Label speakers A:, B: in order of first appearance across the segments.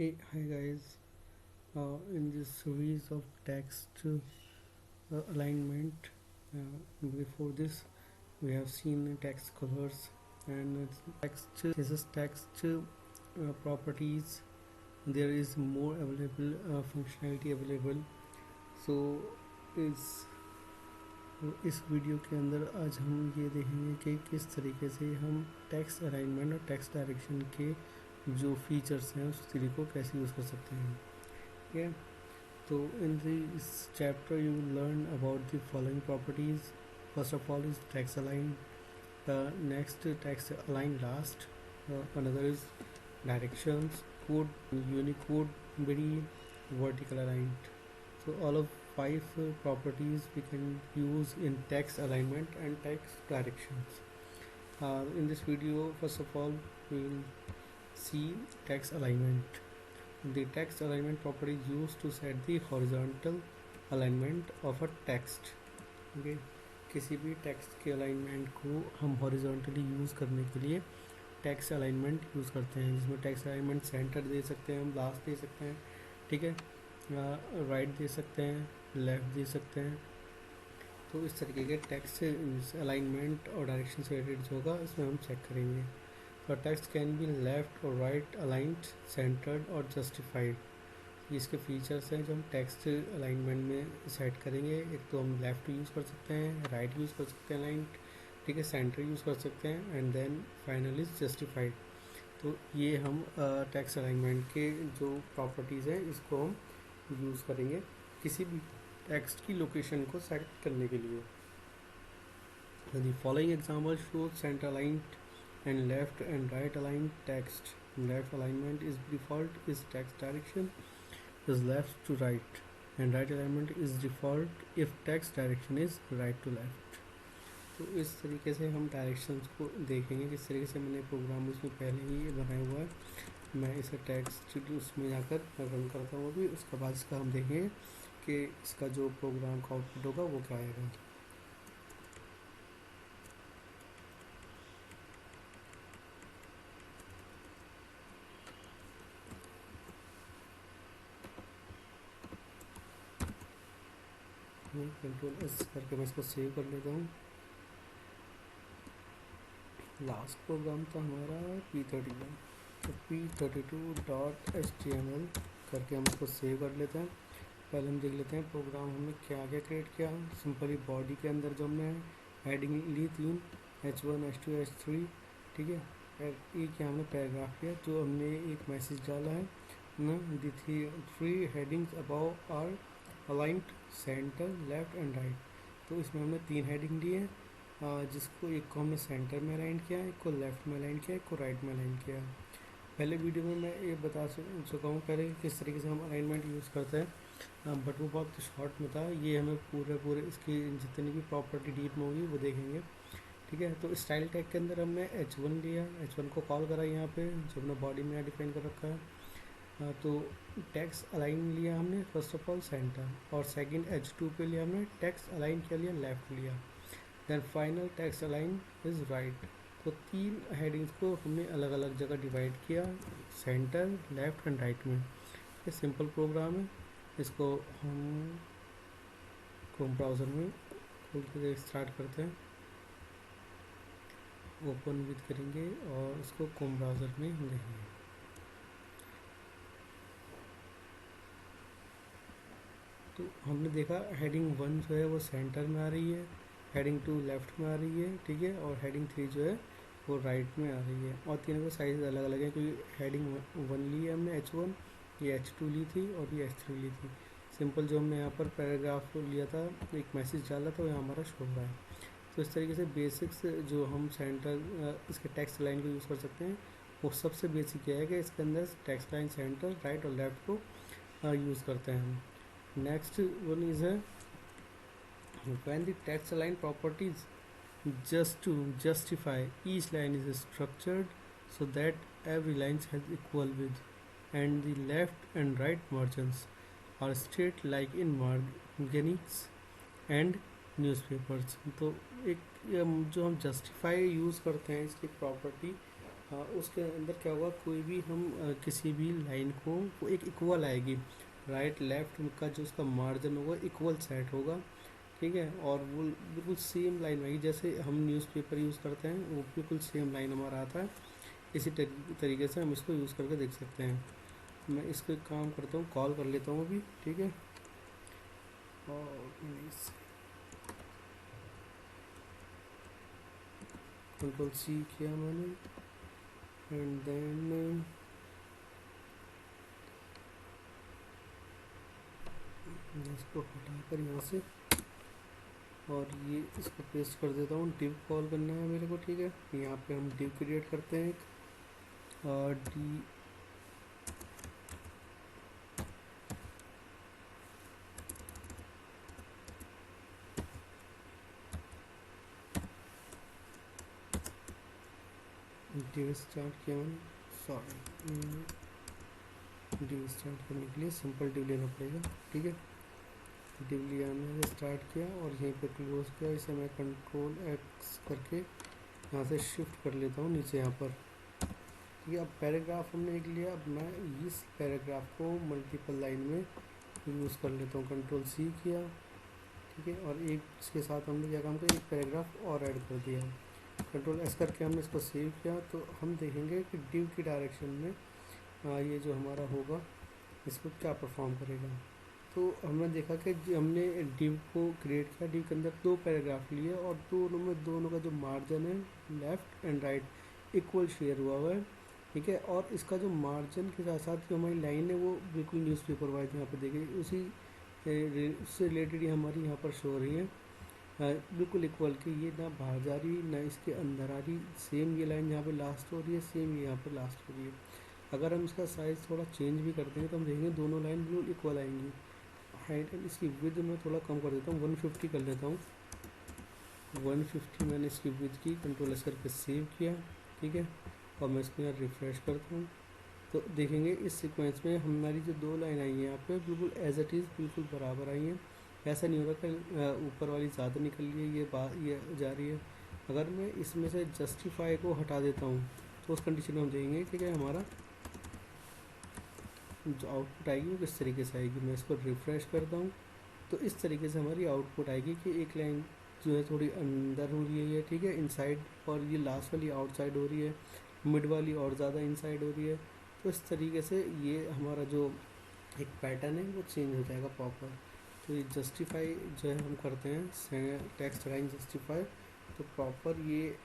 A: Hi guys. In this series of text alignment, before this we have seen text colors and text. This is text properties. There is more available functionality available. So इस video के अंदर आज हम ये देखेंगे कि किस तरीके से हम टेक्स्ट अलाइनमेंट और टेक्स्ट डायरेक्शन के जो फीचर्स हैं उस तरीके को कैसे यूज़ कर सकते हैं. ठीक है, तो in this chapter you will learn about the following properties. First of all is text align, next text align last, another is directions, code, unicode, very vertical aligned. So all of five properties we can use in text alignment and text directions. In this video, first of all, we will see text alignment. The text alignment property is used to set the horizontal alignment of a text. Okay, किसी भी text के alignment को हम horizontally use करने के लिए text alignment use करते हैं, जिसमें टेक्स्ट अलाइनमेंट सेंटर दे सकते हैं, हम लास्ट दे सकते हैं, ठीक है, राइट दे सकते हैं, लेफ़्ट दे सकते हैं. तो इस तरीके के टेक्स्ट अलाइनमेंट और डायरेक्शन से रिलेटेड जो होगा इसमें हम चेक करेंगे. तो टेक्स्ट कैन बी लेफ़्ट और राइट अलाइंड, सेंटर्ड और जस्टिफाइड. इसके फीचर्स हैं जो हम टेक्स्ट अलाइनमेंट में सेट करेंगे. एक तो हम लेफ़्ट यूज़ कर सकते हैं, राइट यूज़ कर सकते हैं अलाइंड, ठीक है, सेंटर यूज़ कर सकते हैं, एंड देन फाइनली जस्टिफाइड. तो ये हम टेक्स्ट अलाइनमेंट के जो प्रॉपर्टीज़ हैं इसको हम यूज़ करेंगे किसी भी टेक्स्ट की लोकेशन को सेट करने के लिए. The following example show centre aligned and left and right aligned text. Left alignment is default is text direction is left to right, and right alignment is default if text direction is right to left. तो इस तरीके से हम directions को देखेंगे. किस तरीके से मैंने प्रोग्राम उसमें पहले ही बनाया हुआ है. मैं इसे टेक्स्ट उसमें जाकर रन करता हूँ अभी. उसके बाद इसका हम देखेंगे कि इसका जो प्रोग्राम का आउटपुट होगा वो क्या आएगा. कंट्रोल एस करके मैं इसको सेव कर लेता हूँ. लास्ट प्रोग्राम था हमारा P31, तो P32.html करके हम इसको सेव कर लेते हैं. पहले हम देख लेते हैं प्रोग्राम हमने क्या क्या क्रिएट किया. सिंपली बॉडी के अंदर जो हमने हेडिंग ली 3 H1 H2 H3, ठीक है, ये क्या हमने पैराग्राफ किया. जो हमने एक मैसेज डाला है ना, दी थी 3 headings above are aligned center left and right. तो इसमें हमने 3 हेडिंग दी है, जिसको एक को हमने सेंटर में अलाइन किया, एक को लेफ़्ट में अलाइन किया, एक को राइट में अलाइन किया. पहले वीडियो में मैं ये बता चुका हूँ पहले किस तरीके से हम अलाइनमेंट यूज़ करते हैं, बट वो बहुत शॉर्ट में था. ये हमें पूरे इसकी जितनी भी प्रॉपर्टी डीप में होगी वो देखेंगे, ठीक है. तो स्टाइल टैग के अंदर हमने H1 लिया, H1 को कॉल करा यहाँ पे जो हमने बॉडी में डिफाइन कर रखा है. तो टेक्स्ट अलाइन लिया हमने फर्स्ट ऑफ ऑल सेंटर, और सेकंड H2 पे लिया हमने टेक्स्ट अलाइन क्या लिया, लेफ़्ट लिया. Then final text align is right. तो 3 हेडिंग्स को हमने अलग अलग जगह डिवाइड किया, सेंटर, लेफ़्ट एंड राइट में. ये सिंपल प्रोग्राम है. इसको हम क्रोम ब्राउज़र में खोल के स्टार्ट करते हैं, ओपन विद करेंगे और इसको क्रोम ब्राउज़र में देखेंगे. तो हमने देखा हेडिंग 1 जो है वो सेंटर में आ रही है, हेडिंग 2 लेफ़्ट में आ रही है, ठीक है, और हेडिंग 3 जो है वो राइट में आ रही है. और तीनों के साइज अलग अलग है क्योंकि हेडिंग 1 ली है हमने H1, ये H2 ली थी और ये H3 ली थी. सिंपल जो हमने यहाँ पर पैराग्राफ लिया था, एक मैसेज डाला था, वो यहाँ हमारा शो हो रहा है. तो इस तरीके से बेसिक्स जो हम सेंटर इसके टेक्स्ट लाइन को यूज़ कर सकते हैं, वो सबसे बेसिक क्या है कि इसके अंदर टेक्स्ट लाइन सेंटर, राइट और लेफ़्ट को यूज़ करते हैं हम. Next one is when the text align properties just to justify each line is structured so that every line has equal width, and the left and right margins are straight like in margins and newspapers. तो एक जो हम justify use करते हैं इसकी property हाँ, उसके अंदर क्या होगा, कोई भी हम किसी भी लाइन को वो एक इक्वल आएगी, राइट लेफ्ट का जो उसका मार्जिन होगा इक्वल सेट होगा, ठीक है। और वो बिल्कुल सेम लाइन आएगी, जैसे हम न्यूज़पेपर यूज़ करते हैं वो बिल्कुल सेम लाइन हमारा आता है। इसी तरीके से हम इसको यूज़ करके देख सकते हैं। मैं इसको एक काम करता हूँ, कॉल कर लेता हूँ अभी, ठीक है। और कंट्रोल सी किया मैंने, एंड देन इसको हटाकर यहाँ से, और ये इसको पेस्ट कर देता हूँ। डिव कॉल करना है मेरे को, ठीक है। यहाँ पे हम डिव क्रिएट करते हैं एक, और डी डिव स्टार्ट किया मैंने, सॉरी, डिव स्टार्ट करने के लिए सिंपल डिव लेना पड़ेगा, ठीक है। डिव लिया मैंने, स्टार्ट किया और यहीं पे क्लोज किया। इसे मैं कंट्रोल एक्स करके यहाँ से शिफ्ट कर लेता हूँ नीचे यहाँ पर, ठीक है। अब पैराग्राफ हमने एक लिया, अब मैं इस पैराग्राफ को मल्टीपल लाइन में यूज़ कर लेता हूँ। कंट्रोल सी किया, ठीक है। और एक इसके साथ हमने क्या काम किया, एक पैराग्राफ और ऐड कर दिया। कंट्रोल एस करके हमने इसको सेव किया, तो हम देखेंगे कि डिव की डायरेक्शन में ये जो हमारा होगा इसको क्या परफॉर्म करेगा। तो हमने देखा कि हमने डिव को क्रिएट किया, डिव के अंदर दो पैराग्राफ लिए और दोनों का जो मार्जिन है left and right equal share हुआ है, ठीक है। और इसका जो मार्जिन के साथ साथ जो हमारी लाइन है वो बिल्कुल न्यूज़पेपर वाइज यहाँ पे देखिए, उसी उससे रिलेटेड ही हमारी यहाँ पर शो हो रही है, बिल्कुल इक्वल कि ये ना बाहर जा रही ना इसके अंदर आ रही। सेम ये लाइन यहाँ पे लास्ट हो रही है, सेम ये यहाँ पे लास्ट हो रही है। अगर हम इसका साइज़ थोड़ा चेंज भी करते हैं तो हम देखेंगे दोनों लाइन बिल्कुल इक्वल आएंगी। हाइट एंड इसकी विड्थ मैं थोड़ा कम कर देता हूँ, 150 कर लेता हूँ। 150 मैंने इसकी विड्थ की, कंट्रोल एस करके सेव किया, ठीक है। और मैं इसको यहाँ रिफ्रेश करता हूँ, तो देखेंगे इस सीक्वेंस में हमारी जो दो लाइन आई है यहाँ पे बिल्कुल एज इट इज़ बिल्कुल बराबर आई हैं। ऐसा नहीं हो रहा कि ऊपर वाली ज़्यादा निकल रही है, ये जा रही है। अगर मैं इसमें से जस्टिफाई को हटा देता हूँ तो उस कंडीशन में हम देखेंगे कि हमारा जो आउटपुट आएगी वो किस तरीके से आएगी। मैं इसको रिफ़्रेश करता हूँ, तो इस तरीके से हमारी आउटपुट आएगी कि एक लाइन जो है थोड़ी अंदर हो रही है ये, ठीक है, इनसाइड, और ये लास्ट वाली आउटसाइड हो रही है, मिड वाली और ज़्यादा इनसाइड हो रही है। तो इस तरीके से ये हमारा जो एक पैटर्न है वो चेंज हो जाएगा प्रॉपर। तो ये जस्टिफाई जो है हम करते हैं टेक्स्ट लाइन जस्टिफाई, तो प्रॉपर ये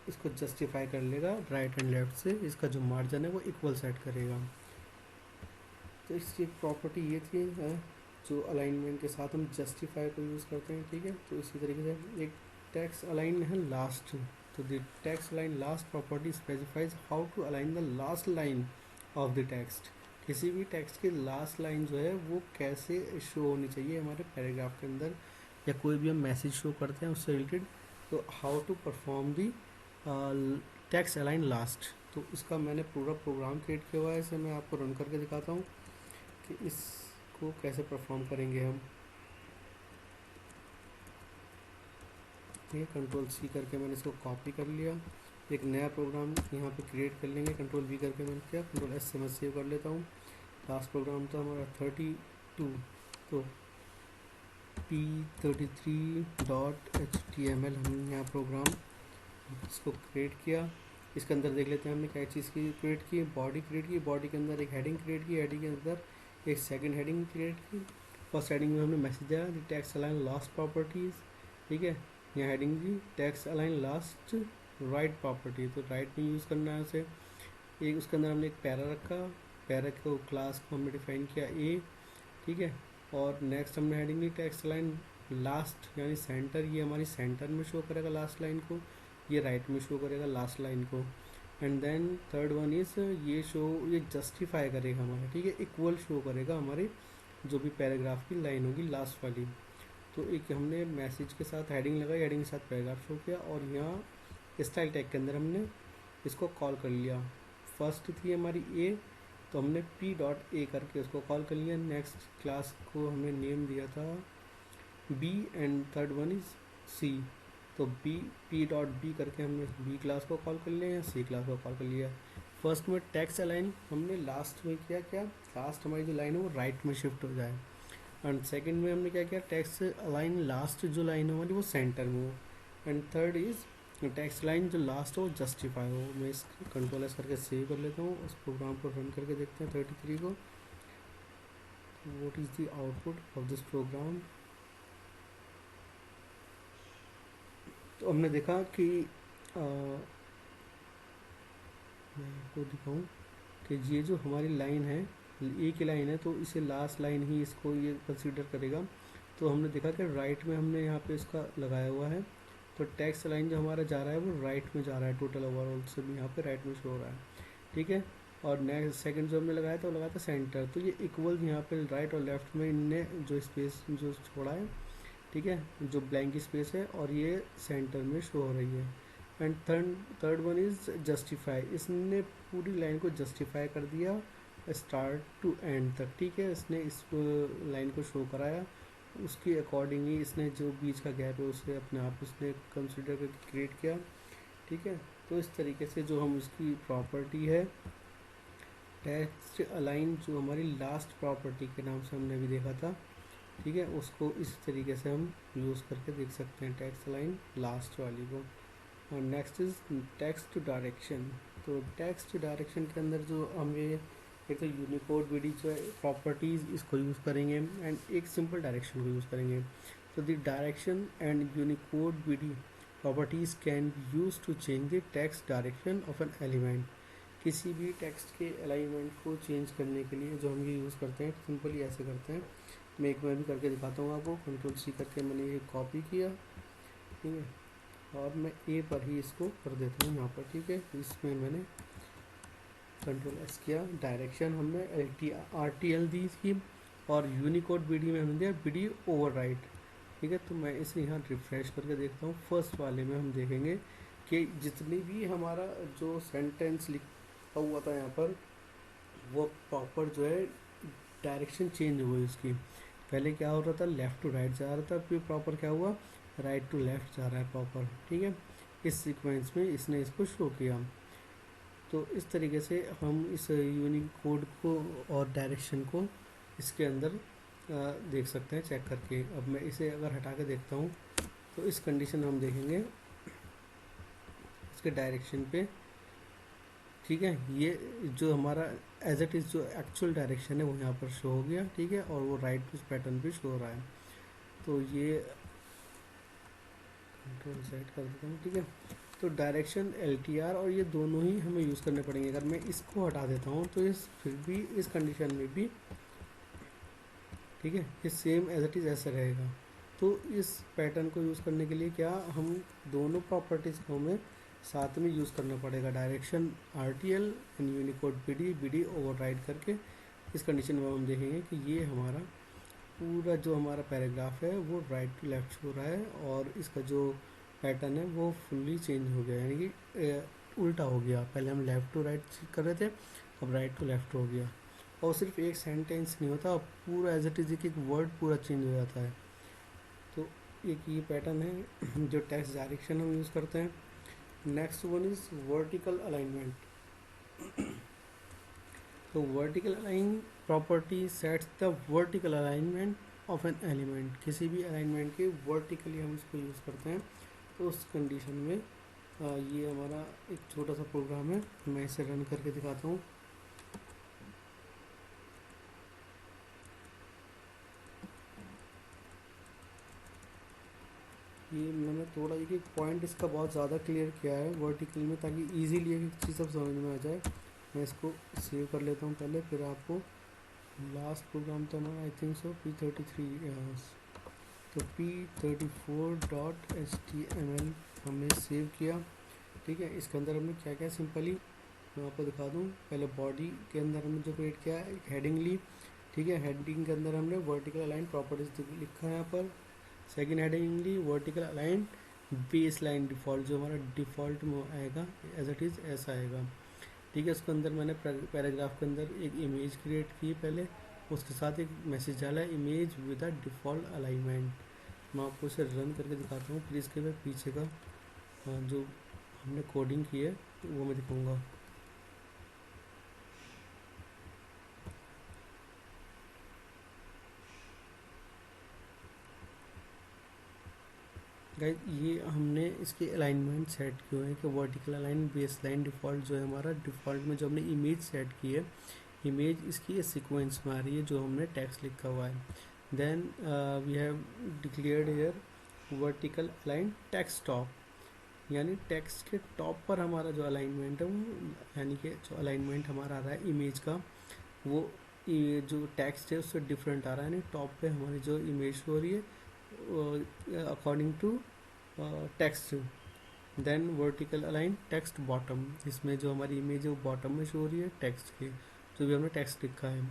A: इसको जस्टिफाई कर लेगा राइट एंड लेफ्ट से, इसका जो मार्जिन है वो इक्वल सेट करेगा। तो इसकी प्रॉपर्टी ये थी जो अलाइनमेंट के साथ हम जस्टिफाई को यूज़ करते हैं, ठीक है। तो इसी तरीके से एक टेक्स्ट अलाइन है लास्ट, तो the text line last property specifies how to align the last line of the text. किसी भी टेक्स्ट की लास्ट लाइन जो है वो कैसे शो होनी चाहिए हमारे पैराग्राफ के अंदर, या कोई भी हम मैसेज शो करते हैं उससे रिलेटेड, तो how to perform the text align last. तो इसका मैंने पूरा प्रोग्राम क्रिएट किया हुआ है, इसे मैं आपको रन करके दिखाता हूँ कि इसको कैसे परफॉर्म करेंगे हम। ठीक है, कंट्रोल सी करके मैंने इसको कॉपी कर लिया, एक नया प्रोग्राम यहाँ पे क्रिएट कर लेंगे। कंट्रोल वी करके मैंने किया, कंट्रोल एस से मैं सेव कर लेता हूँ। लास्ट प्रोग्राम था हमारा 32, तो p33.html हम यहाँ प्रोग्राम इसको क्रिएट किया। इसके अंदर देख लेते हैं हमने क्या चीज़ की क्रिएट की, बॉडी क्रिएट की, बॉडी के अंदर एक हेडिंग क्रिएट की, हेडिंग के अंदर एक सेकंड हेडिंग क्रिएट की। फर्स्ट हेडिंग में हमने मैसेज दिया the text align last properties, ठीक है। यहाँ हेडिंग दी text align last right property, तो राइट में यूज़ करना है उसे। एक उसके अंदर हमने एक पैरा रखा, पैरा को क्लास को हमने डिफाइन किया ए, ठीक है। और नेक्स्ट हमने हेडिंग दी टेक्स्ट लाइन लास्ट यानी सेंटर, ये हमारी सेंटर में शो करेगा लास्ट लाइन को, ये राइट में शो करेगा लास्ट लाइन को। And then third one is ये जस्टिफाई करेगा हमारा, ठीक है, इक्वल शो करेगा हमारे जो भी पैराग्राफ की लाइन होगी लास्ट वाली। तो एक हमने मैसेज के साथ हेडिंग लगाई, हेडिंग के साथ पैराग्राफ शो किया, और यहाँ स्टाइल टैग के अंदर हमने इसको कॉल कर लिया। फर्स्ट थी हमारी ए, तो हमने p.a करके उसको कॉल कर लिया। नेक्स्ट क्लास को हमने नेम दिया था b, and third one is c, तो पी डॉट बी करके हमने बी क्लास को कॉल कर लिया या सी क्लास को कॉल कर लिया। फर्स्ट में टेक्स्ट अलाइन हमने लास्ट में किया, क्या लास्ट हमारी जो लाइन है वो राइट में शिफ्ट हो जाए। एंड सेकंड में हमने क्या किया, टेक्स्ट अलाइन लास्ट जो लाइन है हमारी वो सेंटर में हो। And third is text line जो लास्ट हो जस्टिफाई हो। मैं इस कंट्रोल एस करके सेव कर लेता हूँ, उस प्रोग्राम को रन करके देखते हैं 33 को। What is the output of this program. तो हमने देखा कि मैं आपको दिखाऊं कि ये जो हमारी लाइन है एक ही लाइन है, तो इसे लास्ट लाइन ही इसको ये कंसीडर करेगा। तो हमने देखा कि राइट में हमने यहाँ पे इसका लगाया हुआ है, तो टेक्स्ट लाइन जो हमारा जा रहा है वो राइट में जा रहा है, टोटल ओवरऑल से भी यहाँ पे राइट में शो हो रहा है, ठीक है। और नेक्स्ट सेकंड जो हमने लगाया था वो लगाया था सेंटर, तो ये इक्वल यहाँ पे राइट और लेफ्ट में इनने जो स्पेस जो छोड़ा है, ठीक है, जो ब्लैंक स्पेस है, और ये सेंटर में शो हो रही है। And third one is justify, इसने पूरी लाइन को जस्टिफाई कर दिया स्टार्ट टू एंड तक, ठीक है। इसने इस लाइन को शो कराया, उसके अकॉर्डिंग ही इसने जो बीच का गैप है उसे अपने आप उसने कंसिडर करके क्रिएट किया, ठीक है। तो इस तरीके से जो हम उसकी प्रॉपर्टी है टेक्स्ट अलाइन, जो हमारी लास्ट प्रॉपर्टी के नाम से हमने अभी देखा था, ठीक है, उसको इस तरीके से हम यूज़ करके देख सकते हैं टेक्स्ट लाइन लास्ट वाली को। और नेक्स्ट इज टेक्स्ट डायरेक्शन। तो टेक्स्ट डायरेक्शन के अंदर जो हम ये एक तो यूनिकोड बीडी जो है प्रॉपर्टीज़ इसको यूज़ करेंगे एंड एक सिंपल डायरेक्शन को यूज़ करेंगे। तो the direction and unicode BD properties can be use to change the text direction of an element. किसी भी टेक्स्ट के अलाइनमेंट को चेंज करने के लिए जो हम ये यूज़ करते हैं सिंपली ऐसे करते हैं। मैं भी करके दिखाता हूँ आपको। कंट्रोल सी करके मैंने ये कॉपी किया, ठीक है, और मैं ए पर ही इसको कर देता हूँ यहाँ पर, ठीक है। इसमें मैंने कंट्रोल एस किया, डायरेक्शन हमने RTL दी थी, और यूनिकोड बीडी में हमने दिया बीडी ओवरराइट, ठीक है। तो मैं इसे यहाँ रिफ्रेश करके देखता हूँ। फर्स्ट वाले में हम देखेंगे कि जितनी भी हमारा जो सेंटेंस लिखा हुआ था यहाँ पर वो प्रॉपर जो है डायरेक्शन चेंज हो गई उसकी। पहले क्या हो रहा था, लेफ़्ट टू राइट जा रहा था, फिर प्रॉपर क्या हुआ, राइट टू लेफ़्ट जा रहा है प्रॉपर, ठीक है। इस सीक्वेंस में इसने इसको शो किया। तो इस तरीके से हम इस यूनिकोड को और डायरेक्शन को इसके अंदर देख सकते हैं चेक करके। अब मैं इसे अगर हटा के देखता हूँ तो इस कंडीशन में हम देखेंगे इसके डायरेक्शन पे, ठीक है, ये जो हमारा एज इट इज़ जो एक्चुअल डायरेक्शन है वो यहाँ पर शो हो गया, ठीक है, और वो राइट पैटर्न भी शो हो रहा है। तो ये कंट्रोल सेट कर देता हूँ, ठीक है। तो डायरेक्शन LTR और ये दोनों ही हमें यूज़ करने पड़ेंगे। अगर मैं इसको हटा देता हूँ तो इस फिर भी इस कंडीशन में भी, ठीक है, ये सेम एज इट इज़ ऐसा रहेगा। तो इस पैटर्न को यूज़ करने के लिए क्या हम दोनों प्रॉपर्टीज़ को हमें साथ में यूज़ करना पड़ेगा, direction RTL and Unicode BD override करके। इस कंडीशन में हम देखेंगे कि ये हमारा पूरा जो हमारा पैराग्राफ है वो राइट टू लेफ्ट हो रहा है, और इसका जो पैटर्न है वो फुल्ली चेंज हो गया, यानी कि उल्टा हो गया। पहले हम लेफ़्ट टू राइट कर रहे थे, अब राइट टू लेफ्ट हो गया। और सिर्फ एक सेंटेंस नहीं होता, पूरा एज इट इज़ एक वर्ड पूरा चेंज हो जाता है। तो एक ये पैटर्न है जो टेक्स्ट डायरेक्शन हम यूज़ करते हैं। Next one is vertical alignment. तो vertical align property sets the vertical alignment of an element. किसी भी अलाइनमेंट के वर्टिकली हम इसको यूज़ करते हैं। तो उस कंडीशन में ये हमारा एक छोटा सा प्रोग्राम है, मैं इसे रन करके दिखाता हूँ। ये मैंने थोड़ा एक पॉइंट इसका बहुत ज़्यादा क्लियर किया है वर्टिकल में, ताकि इजीली एक चीज़ सब समझ में आ जाए। मैं इसको सेव कर लेता हूँ पहले, फिर आपको लास्ट प्रोग्राम था ना, आई थिंक सो P33। तो P34.html हमने सेव किया, ठीक है। इसके अंदर हमने क्या क्या सिंपली मैं आपको दिखा दूँ। पहले बॉडी के अंदर हमने जो क्रिएट किया है हेडिंग ली, ठीक है। हेडिंग के अंदर हमने वर्टिकल अलाइन प्रॉपर्टीज लिखा है यहाँ पर। Second heading li vertical align baseline default, जो हमारा डिफ़ॉल्ट में आएगा एज इट इज़ ऐसा आएगा, ठीक है। उसके अंदर मैंने पैराग्राफ के अंदर एक इमेज क्रिएट की पहले, उसके साथ एक मैसेज डाला image with a default alignment, मैं आपको इसे रन करके दिखाता हूँ, फिर इसके मैं पीछे का जो हमने कोडिंग की है वो मैं दिखाऊंगा। गाइस ये हमने इसके अलाइनमेंट सेट किए हैं कि vertical align, baseline, default जो है हमारा डिफ़ॉल्ट में जो हमने इमेज सेट की है, इमेज इसकी सीक्वेंस में आ रही है जो हमने टेक्स्ट लिखा हुआ है। Then we have declared here vertical align text top, यानी टेक्स्ट के टॉप पर हमारा जो अलाइनमेंट है वो, यानी कि जो अलाइनमेंट हमारा आ रहा है इमेज का, वो ये जो टेक्स्ट है उससे डिफरेंट आ रहा है, यानी टॉप पे हमारी जो इमेज हो रही है according to text. Then vertical align text bottom, इसमें जो हमारी इमेज है वो बॉटम में शो हो रही है टेक्स्ट के, जो भी हमने टेक्स्ट लिखा है।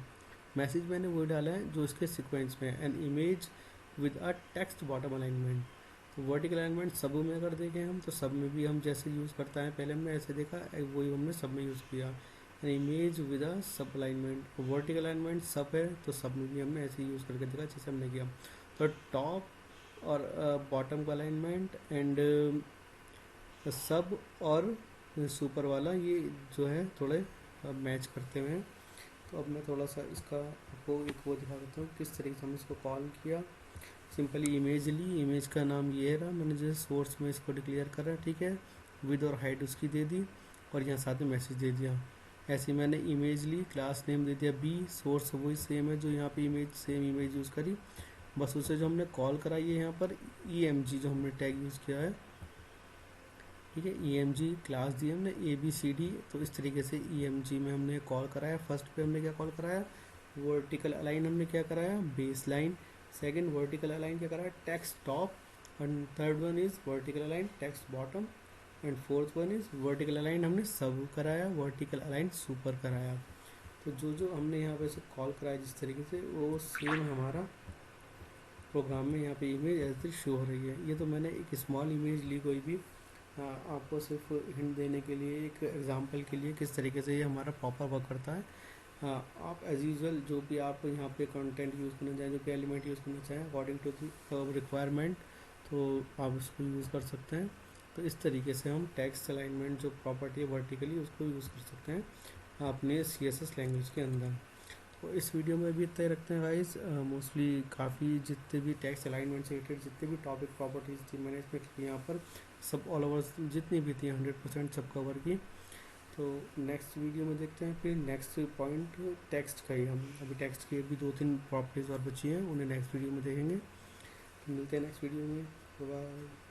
A: मैसेज मैंने वो डाला है जो इसके सीक्वेंस में है, an image with a text bottom alignment. तो वर्टिकल अलाइनमेंट सब में अगर देखें हम तो सब में भी हम जैसे यूज़ करता है, पहले हमने ऐसे देखा वही हमने सब में यूज़ किया, एन इमेज विद अ सब अलाइनमेंट। वर्टिकल अलाइनमेंट सब है तो सब में भी हमने ऐसे यूज़ करके देखा जैसे हमने किया। तो टॉप और बॉटम का अलाइनमेंट एंड सब और सुपर वाला ये जो है थोड़े मैच करते हुए हैं। तो अब मैं थोड़ा सा इसका आपको एक वो दिखा देता हूँ किस तरीके से हमने इसको कॉल किया। सिंपली इमेज ली, इमेज का नाम ये रहा, मैंने जैसे सोर्स में इसको डिक्लेयर करा, ठीक है, विद और हाइट उसकी दे दी और यहाँ साथ में मैसेज दे दिया। ऐसे ही मैंने इमेज ली, क्लास नेम दे दिया बी, सोर्स वही सेम है जो यहाँ पे इमेज, सेम इमेज यूज़ करी, बस उसे जो हमने कॉल कराई है यहाँ पर EMG जो हमने टैग यूज़ किया है, ठीक है, EMG क्लास दी हमने ABCD। तो इस तरीके से EMG में हमने कॉल कराया। फर्स्ट पे हमने क्या कॉल कराया, वर्टिकल अलाइन हमने क्या कराया, base line. Second vertical align क्या कराया, text top. And third one is vertical align text bottom. And fourth one is vertical align हमने सब कराया, वर्टिकल अलाइन सुपर कराया। तो जो जो हमने यहाँ पे से कॉल कराया जिस तरीके से, वो सेम हमारा प्रोग्राम में यहाँ पे इमेज ऐसे शो हो रही है। ये तो मैंने एक स्मॉल इमेज ली कोई भी, हाँ, आपको सिर्फ हिंट देने के लिए, एक एग्जांपल के लिए किस तरीके से ये हमारा पॉपर वर्क करता है। हाँ, आप एज यूजल जो भी आप यहाँ पे कंटेंट यूज़ करना चाहें, जो भी एलिमेंट यूज़ करना चाहें अकॉर्डिंग टू दी रिक्वायरमेंट, तो आप उसको यूज़ कर सकते हैं। तो इस तरीके से हम टेक्स्ट अलाइनमेंट जो प्रॉपर्टी है वर्टिकली उसको यूज़ कर सकते हैं अपने CSS लैंग्वेज के अंदर। तो इस वीडियो में भी इतना ही रखते हैं गाइस। मोस्टली काफ़ी जितने भी टेक्स्ट अलाइनमेंट से रिलेटेड जितने भी टॉपिक प्रॉपर्टीज थी मैंने इसमें की यहाँ पर, सब ऑल ओवर जितनी भी थी 100% सब कवर की। तो नेक्स्ट वीडियो में देखते हैं फिर नेक्स्ट पॉइंट टेक्स्ट का ही, हम अभी टेक्स्ट की भी 2-3 प्रॉपर्टीज और बची हैं, उन्हें नेक्स्ट वीडियो में देखेंगे। तो मिलते हैं नेक्स्ट वीडियो में, बाय।